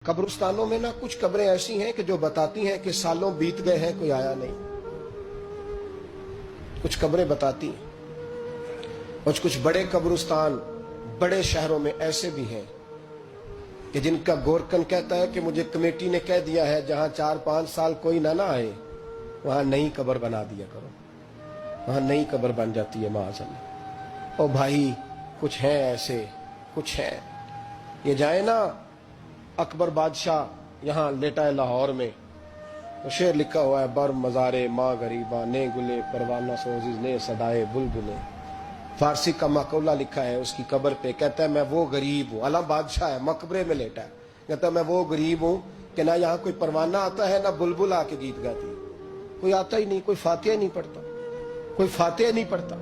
कब्रिस्तानों में ना कुछ कब्रें ऐसी हैं कि जो बताती हैं कि सालों बीत गए हैं कोई आया नहीं। कुछ कब्रें बताती हैं। और कुछ बड़े कब्रिस्तान बड़े शहरों में ऐसे भी हैं कि जिनका गोरकन कहता है कि मुझे कमेटी ने कह दिया है जहां 4-5 साल कोई ना आए वहां नई कब्र बना दिया करो, वहां नई कब्र बन जाती है माअज़ल्लाह। और भाई कुछ हैं ऐसे, कुछ हैं ये जाए ना अकबर बादशाह यहाँ लेटा है लाहौर में, तो शेर लिखा हुआ है बर मज़ारे माँ गरीबा ने गुले परवाना सोजिज ने सदाए बुलबुले। फारसी का मकौला लिखा है उसकी कब्र पे, कहता है मैं वो गरीब हूँ, अला बादशाह है मकबरे में लेटा है, कहता है मैं वो गरीब हूँ कि ना यहाँ कोई परवाना आता है ना बुलबुल आके गीत गाती है, कोई आता ही नहीं, कोई फातिहा नहीं पढ़ता, कोई फातिहा नहीं पढ़ता।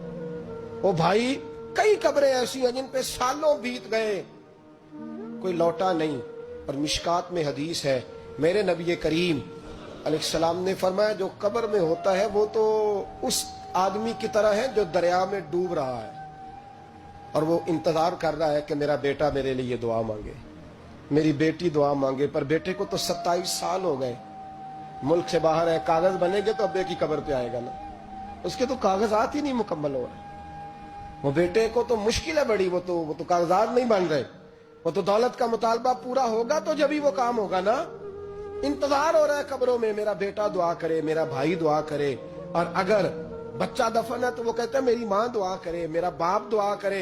ओ भाई कई कब्रें ऐसी हैं जिन पे सालों बीत गए कोई लौटा नहीं। और मिशकात में हदीस है मेरे नबी करीम अलैहिस्सलाम ने फरमाया जो कब्र में होता है वो तो उस आदमी की तरह है जो दरिया में डूब रहा है और वो इंतजार कर रहा है कि मेरा बेटा मेरे लिए दुआ मांगे, मेरी बेटी दुआ मांगे। पर बेटे को तो 27 साल हो गए, मुल्क से बाहर है, कागज बनेंगे तो अब्बे की कब्र पे आएगा ना, उसके तो कागजात ही नहीं मुकम्मल हो रहे। वो बेटे को तो मुश्किल है बड़ी, वो तो कागजात नहीं बन रहे, वो तो दौलत का मुतालबा पूरा होगा तो जब ही वो काम होगा ना। इंतजार हो रहा है कब्रों में मेरा बेटा दुआ करे, मेरा भाई दुआ करे। और अगर बच्चा दफन है तो वो कहता है मेरी माँ दुआ करे, मेरा बाप दुआ करे।